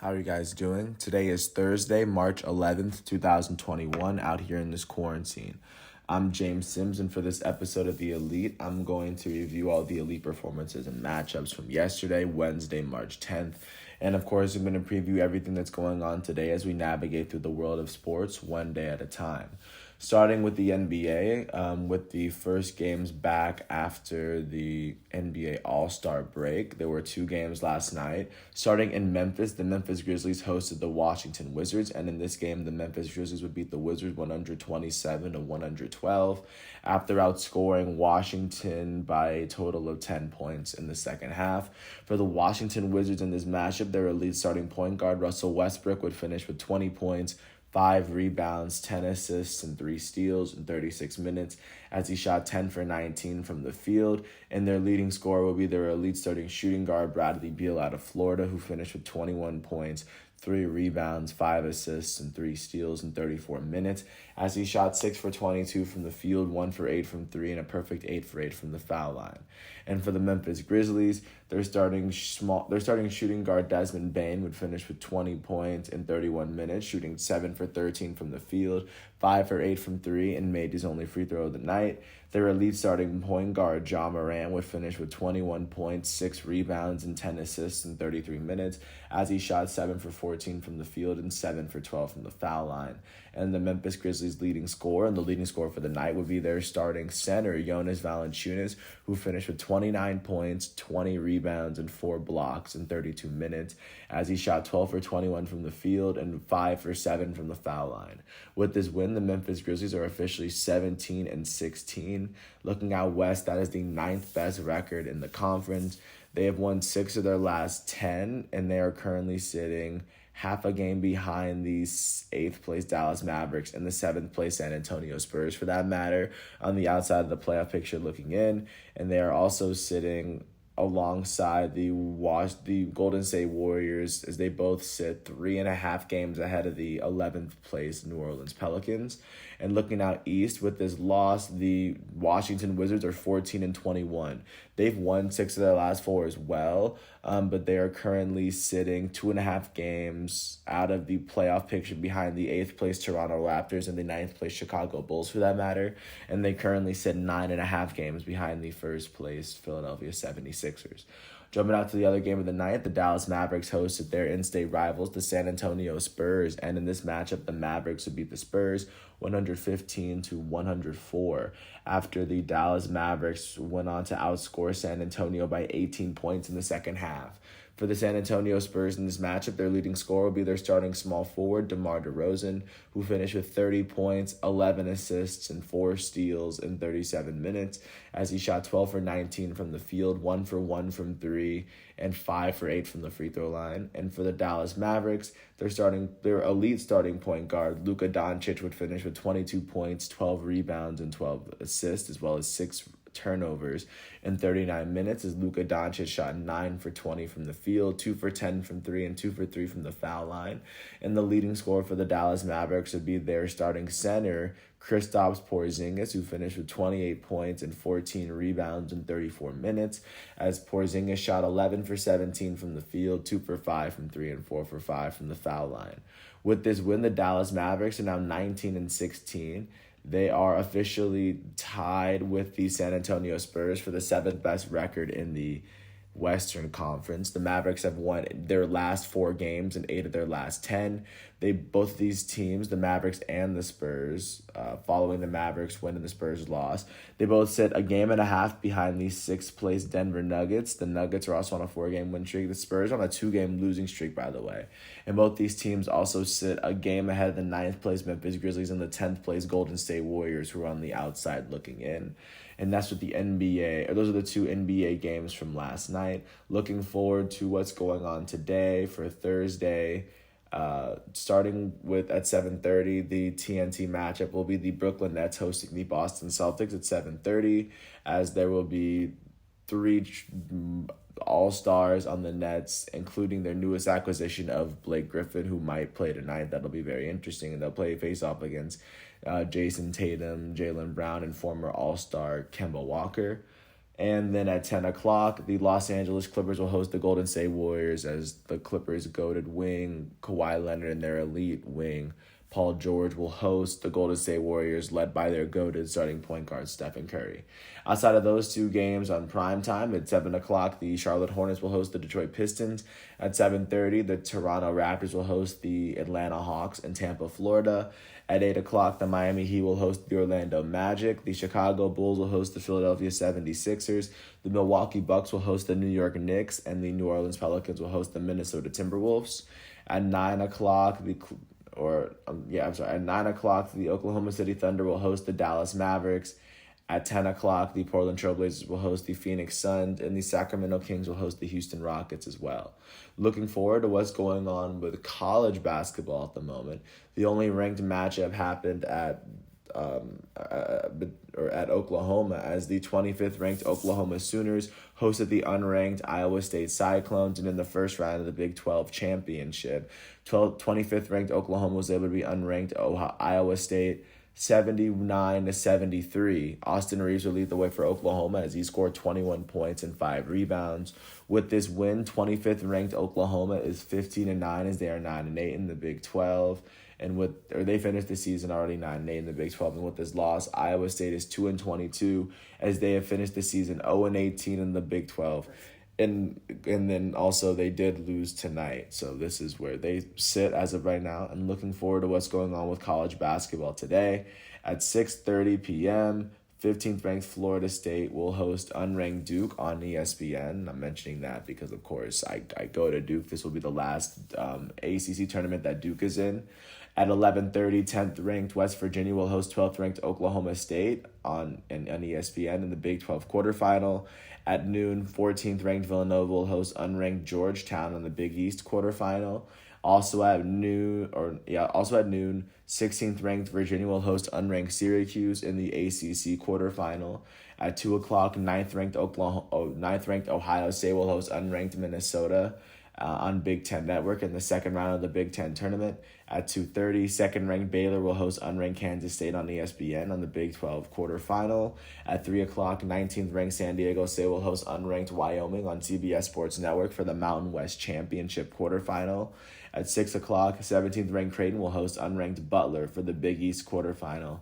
How are you guys doing? Today is Thursday, March 11th, 2021, out here in this quarantine. I'm James Sims, and for this episode of The Elite, I'm going to review all the Elite performances and matchups from yesterday, Wednesday, March 10th. And of course, I'm going to preview everything that's going on today as we navigate through the world of sports one day at a time. Starting with the NBA, with the first games back after the NBA All-Star break. There were two games last night. Starting in Memphis, the Memphis Grizzlies hosted the Washington Wizards, and in this game, the Memphis Grizzlies would beat the Wizards 127-112 after outscoring Washington by a total of 10 points in the second half. For the Washington Wizards in this matchup, their elite starting point guard Russell Westbrook would finish with 20 points, 5 rebounds, 10 assists, and 3 steals in 36 minutes as he shot 10 for 19 from the field. And their leading scorer will be their elite starting shooting guard Bradley Beal out of Florida, who finished with 21 points, 3 rebounds, 5 assists, and 3 steals in 34 minutes as he shot 6 for 22 from the field, 1 for 8 from 3, and a perfect 8 for 8 from the foul line. And for the Memphis Grizzlies, their starting shooting guard Desmond Bane would finish with 20 points in 31 minutes, shooting 7 for 13 from the field, 5 for 8 from 3, and made his only free throw of the night. Their elite starting point guard Ja Morant would finish with 21 points, 6 rebounds, and 10 assists in 33 minutes as he shot 7 for 14 from the field and 7 for 12 from the foul line. And the Memphis Grizzlies leading scorer, and the leading scorer for the night, would be their starting center, Jonas Valanciunas, who finished with 29 points, 20 rebounds, and 4 blocks in 32 minutes as he shot 12 for 21 from the field and 5 for 7 from the foul line. With this win, the Memphis Grizzlies are officially 17-16. Looking out west, that is the 9th best record in the conference. They have won 6 of their last 10, and they are currently sitting half a game behind the 8th place Dallas Mavericks and the 7th place San Antonio Spurs, for that matter, on the outside of the playoff picture looking in. And they are also sitting alongside the Golden State Warriors, as they both sit 3.5 games ahead of the 11th place New Orleans Pelicans. And looking out east, with this loss, the Washington Wizards are 14-21. They've won 6 of their last 4 as well, but they are currently sitting 2.5 games out of the playoff picture behind the 8th place Toronto Raptors and the 9th place Chicago Bulls, for that matter. And they currently sit 9.5 games behind the 1st place Philadelphia 76ers. Jumping out to the other game of the night, the Dallas Mavericks hosted their in-state rivals, the San Antonio Spurs, and in this matchup, the Mavericks would beat the Spurs 115-104 after the Dallas Mavericks went on to outscore San Antonio by 18 points in the second half. For the San Antonio Spurs in this matchup, their leading scorer will be their starting small forward, DeMar DeRozan, who finished with 30 points, 11 assists, and 4 steals in 37 minutes as he shot 12 for 19 from the field, 1 for 1 from 3, and 5 for 8 from the free throw line. And for the Dallas Mavericks, their elite starting point guard, Luka Doncic, would finish with 22 points, 12 rebounds, and 12 assists, as well as 6 turnovers in 39 minutes as Luka Doncic shot 9 for 20 from the field, 2 for 10 from 3, and 2 for 3 from the foul line. And the leading scorer for the Dallas Mavericks would be their starting center, Kristaps Porzingis, who finished with 28 points and 14 rebounds in 34 minutes as Porzingis shot 11 for 17 from the field, 2 for 5 from 3, and 4 for 5 from the foul line. With this win, the Dallas Mavericks are now 19-16. They are officially tied with the San Antonio Spurs for the 7th best record in the Western Conference. The Mavericks have won their last 4 games and 8 of their last 10. Both of these teams, the Mavericks and the Spurs, following the Mavericks win and the Spurs loss, they both sit a game and a half behind the 6th place Denver Nuggets. The Nuggets are also on a 4-game win streak. The Spurs on a 2-game losing streak, by the way. And both these teams also sit a game ahead of the 9th place Memphis Grizzlies and the 10th place Golden State Warriors, who are on the outside looking in. And that's with the NBA, or those are the 2 NBA games from last night. Looking forward to what's going on today for Thursday. Starting with at 7:30, the TNT matchup will be the Brooklyn Nets hosting the Boston Celtics at 7:30, as there will be 3 all-stars on the Nets, including their newest acquisition of Blake Griffin, who might play tonight. That'll be very interesting, and they'll play face-off against Jason Tatum, Jaylen Brown, and former all-star Kemba Walker. And then at 10 o'clock, the Los Angeles Clippers will host the Golden State Warriors as the Clippers' goated wing, Kawhi Leonard, and their elite wing, Paul George, will host the Golden State Warriors led by their goated starting point guard, Stephen Curry. Outside of those two games on prime time, at 7 o'clock, the Charlotte Hornets will host the Detroit Pistons. At 7:30, the Toronto Raptors will host the Atlanta Hawks in Tampa, Florida. At 8 o'clock, the Miami Heat will host the Orlando Magic. The Chicago Bulls will host the Philadelphia 76ers. The Milwaukee Bucks will host the New York Knicks. And the New Orleans Pelicans will host the Minnesota Timberwolves. At 9 o'clock, at 9 o'clock, the Oklahoma City Thunder will host the Dallas Mavericks. At 10 o'clock, the Portland Trailblazers will host the Phoenix Suns, and the Sacramento Kings will host the Houston Rockets as well. Looking forward to what's going on with college basketball at the moment. The only ranked matchup happened at Oklahoma, as the 25th ranked Oklahoma Sooners hosted the unranked Iowa State Cyclones, and in the first round of the Big 12 championship, 25th ranked Oklahoma was able to be unranked Iowa State 79-73. Austin Reeves will lead the way for Oklahoma as he scored 21 points and 5 rebounds. With this win, 25th ranked Oklahoma is 15-9 as they are 9-8 in the Big 12. They finished the season already 9-8 in the Big 12. And with this loss, Iowa State is 2-22 as they have finished the season 0-18 in the Big 12. And then also they did lose tonight. So this is where they sit as of right now. And looking forward to what's going on with college basketball today. At 6:30 p.m., 15th ranked Florida State will host unranked Duke on ESPN. I'm mentioning that because, of course, I go to Duke. This will be the last ACC tournament that Duke is in. At 11:30, 10th ranked West Virginia will host 12th ranked Oklahoma State on ESPN in the Big 12 quarterfinal. At noon, 14th ranked Villanova will host unranked Georgetown on the Big East quarterfinal. Also at noon, 16th ranked Virginia will host unranked Syracuse in the ACC quarterfinal. At 2 o'clock, 9th ranked Ohio State will host unranked Minnesota on Big Ten Network in the second round of the Big Ten tournament. At 2:30, second-ranked Baylor will host unranked Kansas State on ESPN on the Big 12 quarterfinal. At 3 o'clock, 19th-ranked San Diego State will host unranked Wyoming on CBS Sports Network for the Mountain West Championship quarterfinal. At 6 o'clock, 17th-ranked Creighton will host unranked Butler for the Big East quarterfinal.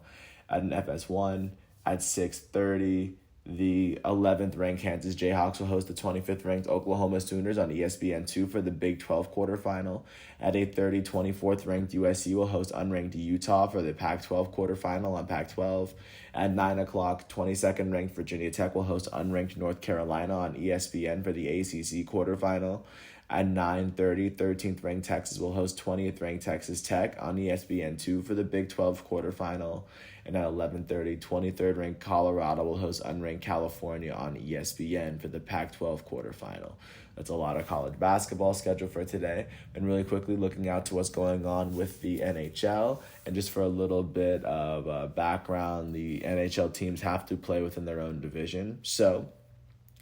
At an FS1, at 6:30, the 11th-ranked Kansas Jayhawks will host the 25th-ranked Oklahoma Sooners on ESPN2 for the Big 12 quarterfinal. At 8:30, 24th-ranked USC will host unranked Utah for the Pac-12 quarterfinal on Pac-12. At 9 o'clock, 22nd-ranked Virginia Tech will host unranked North Carolina on ESPN for the ACC quarterfinal. At 9:30, 13th-ranked Texas will host 20th-ranked Texas Tech on ESPN2 for the Big 12 quarterfinal. And at 11:30, 23rd-ranked Colorado will host unranked California on ESPN for the Pac-12 quarterfinal. That's a lot of college basketball scheduled for today. And really quickly looking out to what's going on with the NHL. And just for a little bit of background, the NHL teams have to play within their own division. So,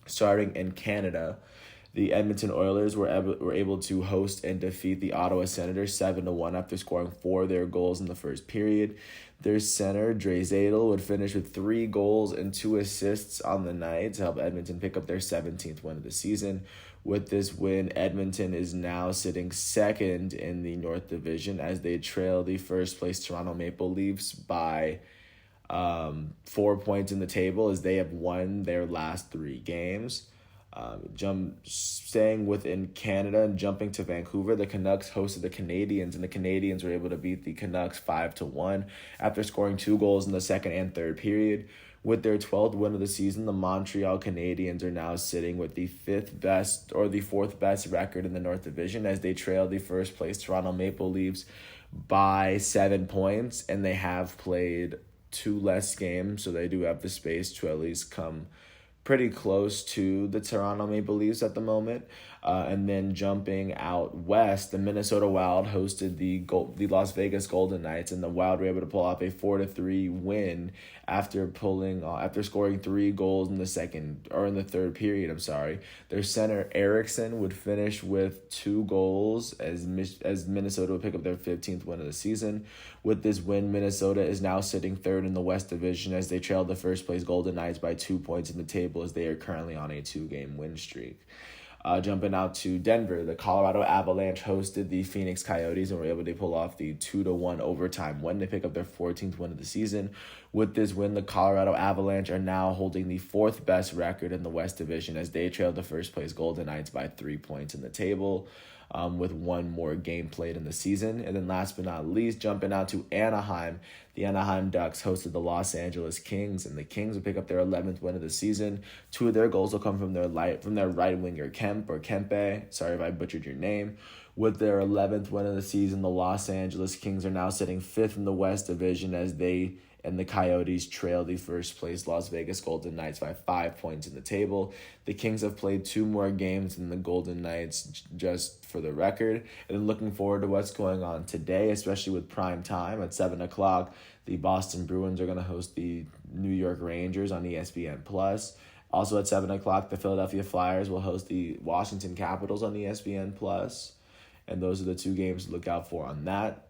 starting in Canada, the Edmonton Oilers were able to host and defeat the Ottawa Senators 7-1 after scoring 4 of their goals in the first period. Their center, Draisaitl, would finish with 3 goals and 2 assists on the night to help Edmonton pick up their 17th win of the season. With this win, Edmonton is now sitting second in the North Division as they trail the first-place Toronto Maple Leafs by 4 points in the table as they have won their last 3 games. Staying within Canada and jumping to Vancouver, the Canucks hosted the Canadiens, and the Canadiens were able to beat the Canucks 5-1 after scoring 2 goals in the second and third period. With their 12th win of the season, the Montreal Canadiens are now sitting with the 4th best record in the North Division as they trail the first place Toronto Maple Leafs by 7 points, and they have played 2 less games, so they do have the space to at least come pretty close to the Toronto Maple Leafs at the moment. And then jumping out west, the Minnesota Wild hosted the Las Vegas Golden Knights, and the Wild were able to pull off a 4-3 win after scoring 3 goals in the third period. I'm sorry. Their center Eriksson would finish with 2 goals as Minnesota would pick up their 15th win of the season. With this win, Minnesota is now sitting third in the West Division as they trailed the first place Golden Knights by 2 points in the table as they are currently on a 2-game win streak. Jumping out to Denver, the Colorado Avalanche hosted the Phoenix Coyotes and were able to pull off the 2-1 overtime win to pick up their 14th win of the season. With this win, the Colorado Avalanche are now holding the 4th best record in the West Division as they trailed the first place Golden Knights by 3 points in the table. With 1 more game played in the season. And then last but not least, jumping out to Anaheim, the Anaheim Ducks hosted the Los Angeles Kings, and the Kings will pick up their 11th win of the season. 2 of their goals will come from their right winger Kempe. Sorry if I butchered your name. With their 11th win of the season, the Los Angeles Kings are now sitting 5th in the West Division as they and the Coyotes trail the first place Las Vegas Golden Knights by 5 points in the table. The Kings have played 2 more games than the Golden Knights, just for the record. And then looking forward to what's going on today, especially with prime time at 7 o'clock. The Boston Bruins are going to host the New York Rangers on ESPN+. Also at 7 o'clock, the Philadelphia Flyers will host the Washington Capitals on ESPN+. And those are the 2 games to look out for on that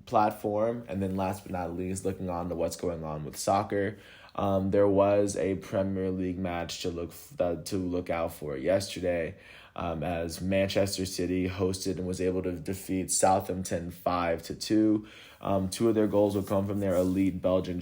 platform. And then last but not least, looking on to what's going on with soccer, there was a Premier League match to look out for yesterday, as Manchester City hosted and was able to defeat Southampton 5-2. 2 of their goals would come from their elite Belgian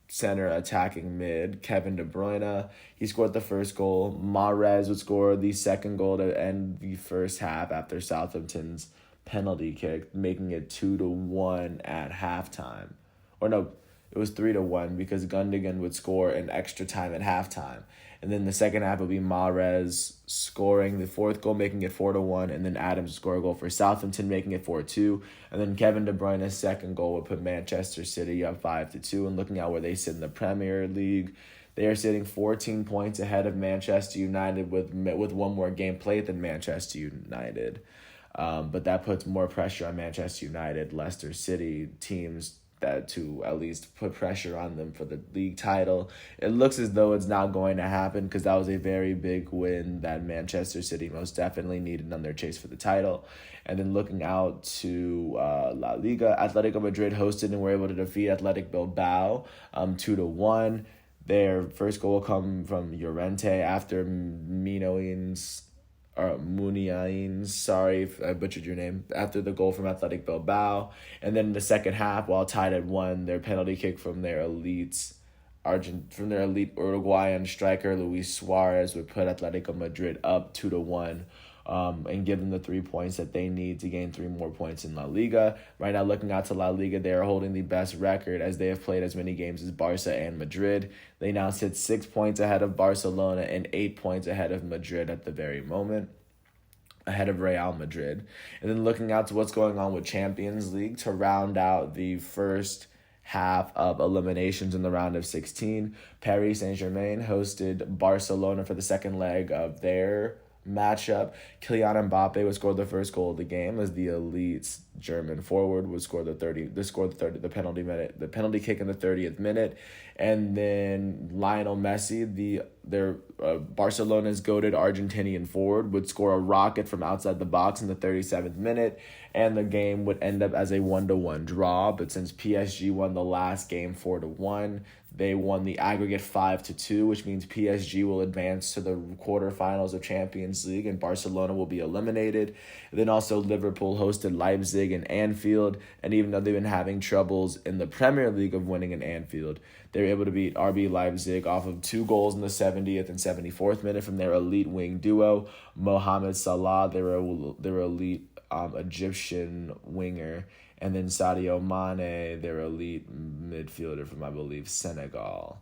center attacking mid, Kevin De Bruyne. He scored the first goal. Mahrez would score the second goal to end the first half after Southampton's penalty kick, making it 2-1 at halftime. Or no, it was 3-1 because Gundogan would score in extra time at halftime. And then the second half would be Mahrez scoring the 4th goal, making it 4-1, and then Adams would score a goal for Southampton, making it 4-2. And then Kevin De Bruyne's second goal would put Manchester City up 5-2. And looking at where they sit in the Premier League, they are sitting 14 points ahead of Manchester United with 1 more game played than Manchester United. But that puts more pressure on Manchester United, Leicester City, teams that to at least put pressure on them for the league title. It looks as though it's not going to happen because that was a very big win that Manchester City most definitely needed on their chase for the title. And then looking out to La Liga, Atletico Madrid hosted and were able to defeat Athletic Bilbao 2-1. Their first goal will come from Llorente after Muniain, sorry if I butchered your name, after the goal from Athletic Bilbao. And then in the second half, while tied at 1, their penalty kick from their elite Uruguayan striker Luis Suarez would put Atletico Madrid up 2-1. And give them the 3 points that they need to gain 3 more points in La Liga. Right now, looking out to La Liga, they are holding the best record as they have played as many games as Barca and Madrid. They now sit 6 points ahead of Barcelona and 8 points ahead of Madrid at the very moment, ahead of Real Madrid. And then looking out to what's going on with Champions League to round out the first half of eliminations in the round of 16, Paris Saint-Germain hosted Barcelona for the second leg of their matchup. Kylian Mbappe would score the first goal of the game as the elite German forward would score the penalty kick in the 30th minute. And then Lionel Messi, their Barcelona's goated Argentinian forward, would score a rocket from outside the box in the 37th minute, and the game would end up as a 1-1 draw. But since PSG won the last game 4-1, they won the aggregate 5-2, which means PSG will advance to the quarterfinals of Champions League and Barcelona will be eliminated. And then also Liverpool hosted Leipzig in Anfield, and even though they've been having troubles in the Premier League of winning in Anfield, they were able to beat RB Leipzig off of 2 goals in the 70th and 74th minute from their elite wing duo, Mohamed Salah, their elite Egyptian winger, and then Sadio Mane, their elite midfielder from, I believe, Senegal.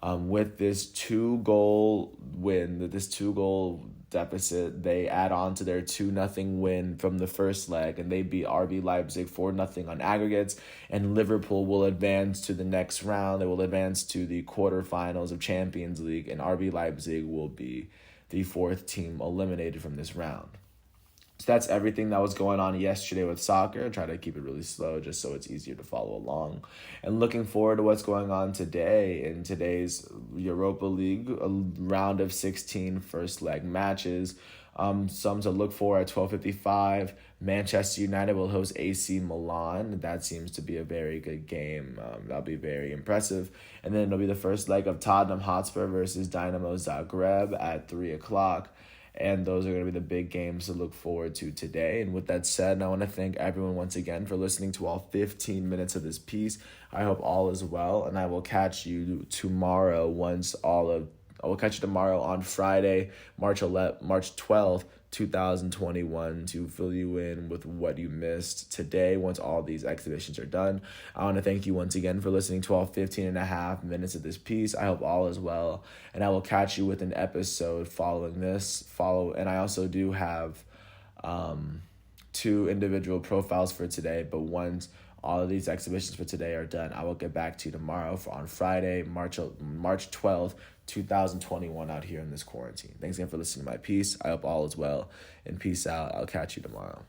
With this 2-goal win, this 2-goal deficit, they add on to their 2-0 win from the first leg, and they beat RB Leipzig 4-0 on aggregates, and Liverpool will advance to the next round. They will advance to the quarterfinals of Champions League, and RB Leipzig will be the fourth team eliminated from this round. So that's everything that was going on yesterday with soccer. I try to keep it really slow just so it's easier to follow along. And looking forward to what's going on today in today's Europa League, a round of 16 first leg matches. Some to look for at 12:55. Manchester United will host AC Milan. That seems to be a very good game. That'll be very impressive. And then it'll be the first leg of Tottenham Hotspur versus Dynamo Zagreb at 3 o'clock. And those are going to be the big games to look forward to today. And with that said, I want to thank everyone once again for listening to all 15 minutes of this piece. I hope all is well, and I will catch you tomorrow I will catch you tomorrow on Friday, March 12th, 2021, to fill you in with what you missed today once all these exhibitions are done. I want to thank you once again for listening to all 15 and a half minutes of this piece. I hope all is well, and I will catch you with an episode following this. And I also do have 2 individual profiles for today, but once all of these exhibitions for today are done, I will get back to you tomorrow on Friday, March 12th, 2021 out here in this quarantine. Thanks again for listening to my piece. I hope all is well, and peace out. I'll catch you tomorrow.